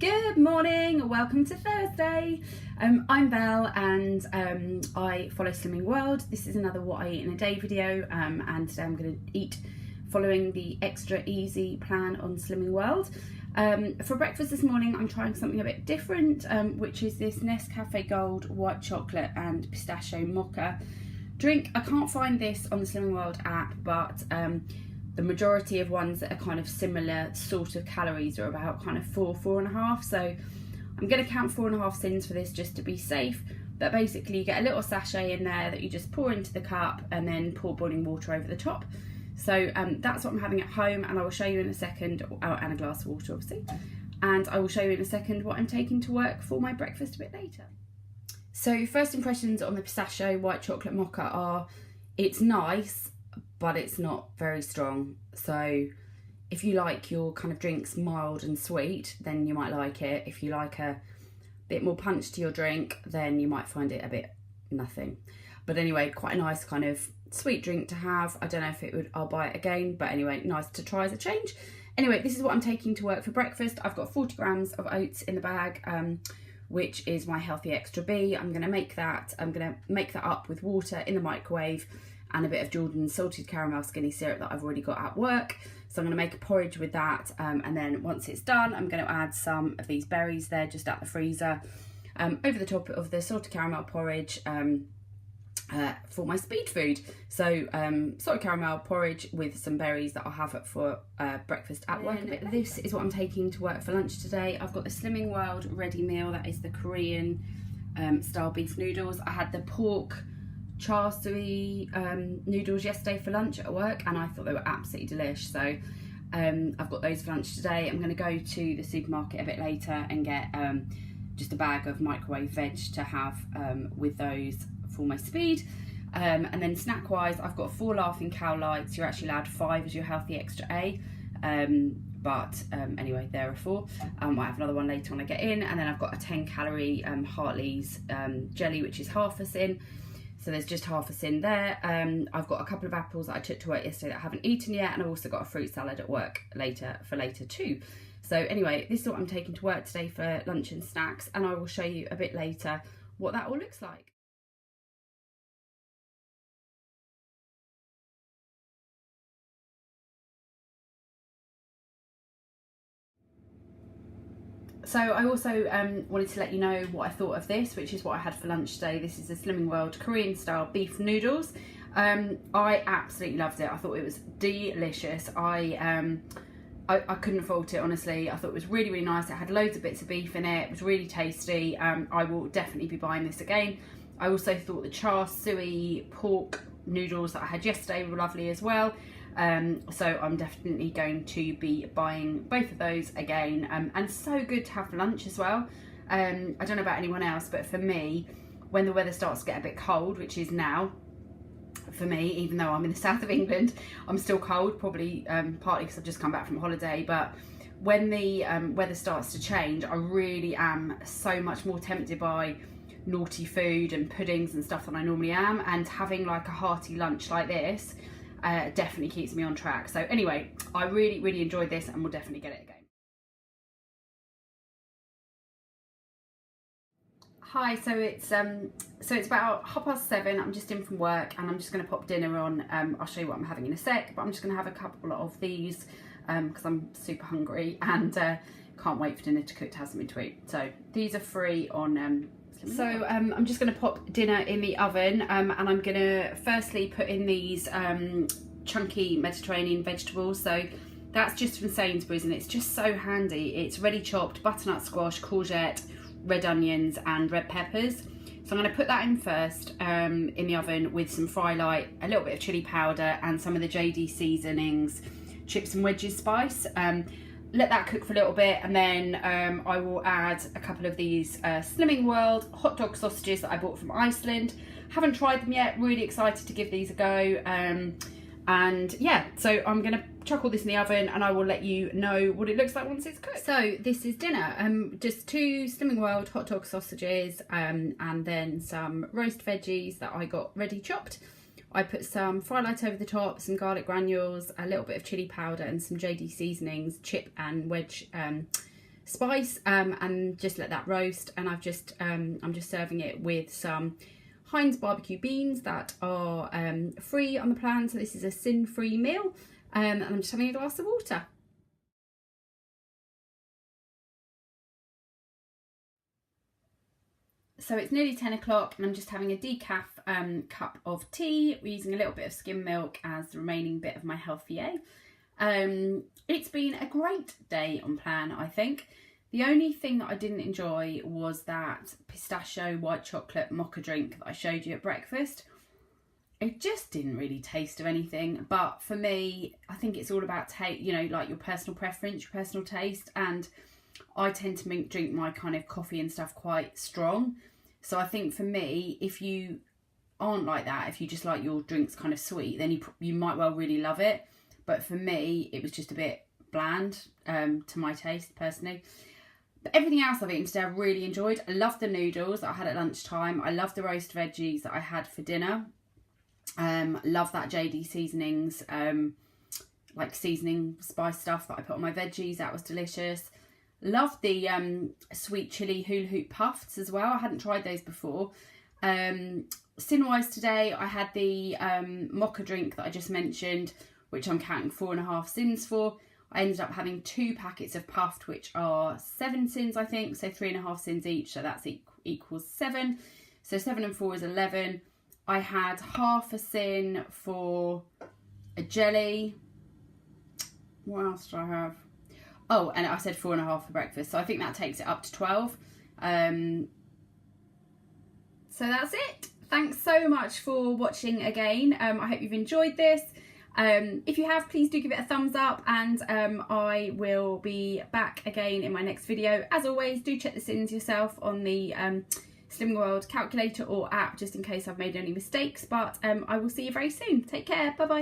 Good morning, welcome to Thursday. I'm Belle and I follow Slimming World. This is another what I eat in a day video and today I'm going to eat following the extra easy plan on Slimming World. For breakfast this morning I'm trying something a bit different, which is this Nescafe Gold white chocolate and pistachio mocha drink. I can't find this on the Slimming World app, but the majority of ones that are kind of similar sort of calories are about kind of 4.5. So I'm going to count 4.5 sins for this just to be safe. But basically you get a little sachet in there that you just pour into the cup and then pour boiling water over the top. So that's what I'm having at home, and I will show you in a second, and a glass of water obviously. And I will show you in a second what I'm taking to work for my breakfast a bit later. So first impressions on the pistachio white chocolate mocha are, it's nice, but it's not very strong. So if you like your kind of drinks mild and sweet, then you might like it. If you like a bit more punch to your drink, then you might find it a bit nothing. But anyway, quite a nice kind of sweet drink to have. I don't know if it would, I'll buy it again, but anyway, nice to try as a change. Anyway, this is what I'm taking to work for breakfast. I've got 40 grams of oats in the bag, which is my healthy extra B. I'm gonna make that up with water in the microwave and a bit of Jordan's salted caramel skinny syrup that I've already got at work. So I'm gonna make a porridge with that, and then once it's done, I'm gonna add some of these berries there just at the freezer over the top of the salted caramel porridge for my speed food. So salted caramel porridge with some berries that I'll have for breakfast at work a bit later. This is what I'm taking to work for lunch today. I've got the Slimming World ready meal. That is the Korean style beef noodles. I had the pork char siu noodles yesterday for lunch at work, and I thought they were absolutely delish. So I've got those for lunch today. I'm going to go to the supermarket a bit later and get just a bag of microwave veg to have with those for my speed. And then snack wise, I've got 4 Laughing Cow Lights. You're actually allowed 5 as your healthy extra A, but anyway, there are 4. I might have another one later when I get in. And then I've got a 10 calorie Hartley's jelly, which is half a sin. So there's just half a sin there. I've got a couple of apples that I took to work yesterday that I haven't eaten yet, and I've also got a fruit salad at work later too. So anyway, this is what I'm taking to work today for lunch and snacks, and I will show you a bit later what that all looks like. So I also wanted to let you know what I thought of this, which is what I had for lunch today. This is the Slimming World Korean style beef noodles. I absolutely loved it. I thought it was delicious. I couldn't fault it, honestly. I thought it was really, really nice. It had loads of bits of beef in it. It was really tasty. I will definitely be buying this again. I also thought the char siu pork noodles that I had yesterday were lovely as well. So I'm definitely going to be buying both of those again, and so good to have for lunch as well. I don't know about anyone else, but for me, when the weather starts to get a bit cold, which is now for me, even though I'm in the south of England, I'm still cold, probably partly because I've just come back from holiday, but when the weather starts to change, I really am so much more tempted by naughty food and puddings and stuff than I normally am, and having like a hearty lunch like this definitely keeps me on track. So anyway, I really, really enjoyed this and will definitely get it again. Hi, so it's about 7:30. I'm just in from work and I'm just going to pop dinner on. I'll show you what I'm having in a sec, but I'm just going to have a couple of these because I'm super hungry and can't wait for dinner to cook to have something to eat. So these are free on So I'm just going to pop dinner in the oven, and I'm going to firstly put in these chunky Mediterranean vegetables. So that's just from Sainsbury's and it's just so handy. It's ready chopped butternut squash, courgette, red onions and red peppers. So I'm going to put that in first in the oven with some fry light, a little bit of chilli powder and some of the JD seasonings, chips and wedges spice. Let that cook for a little bit, and then I will add a couple of these Slimming World hot dog sausages that I bought from Iceland. Haven't tried them yet, really excited to give these a go. And yeah, so I'm gonna chuck all this in the oven and I will let you know what it looks like once it's cooked. So this is dinner, just 2 Slimming World hot dog sausages and then some roast veggies that I got ready chopped. I put some fry light over the top, some garlic granules, a little bit of chili powder and some JD seasonings, chip and wedge spice, and just let that roast. And I'm just serving it with some Heinz barbecue beans that are free on the plan, so this is a sin-free meal, and I'm just having a glass of water. So it's nearly 10 o'clock and I'm just having a decaf cup of tea. We're using a little bit of skim milk as the remaining bit of my healthier. It's been a great day on plan, I think. The only thing that I didn't enjoy was that pistachio white chocolate mocha drink that I showed you at breakfast. It just didn't really taste of anything, but for me, I think it's all about like your personal preference, your personal taste, and I tend to drink my kind of coffee and stuff quite strong. So I think for me, if you aren't like that, if you just like your drinks kind of sweet, then you might well really love it. But for me, it was just a bit bland to my taste personally. But everything else I've eaten today I really enjoyed. I loved the noodles that I had at lunchtime. I loved the roast veggies that I had for dinner. Love that JD Seasonings like seasoning spice stuff that I put on my veggies. That was delicious. Loved the sweet chili hula hoop puffs as well. I hadn't tried those before. Sin-wise today, I had the mocha drink that I just mentioned, which I'm counting 4.5 sins for. I ended up having 2 packets of puffed, which are 7 sins, I think. So 3.5 sins each, so that's equals 7. So 7 and 4 is 11. I had half a sin for a jelly. What else did I have? Oh, and I said 4.5 for breakfast. So I think that takes it up to 12. So that's it. Thanks so much for watching again. I hope you've enjoyed this. If you have, please do give it a thumbs up, and I will be back again in my next video. As always, do check the sins yourself on the Slimming World calculator or app, just in case I've made any mistakes. But I will see you very soon. Take care. Bye bye.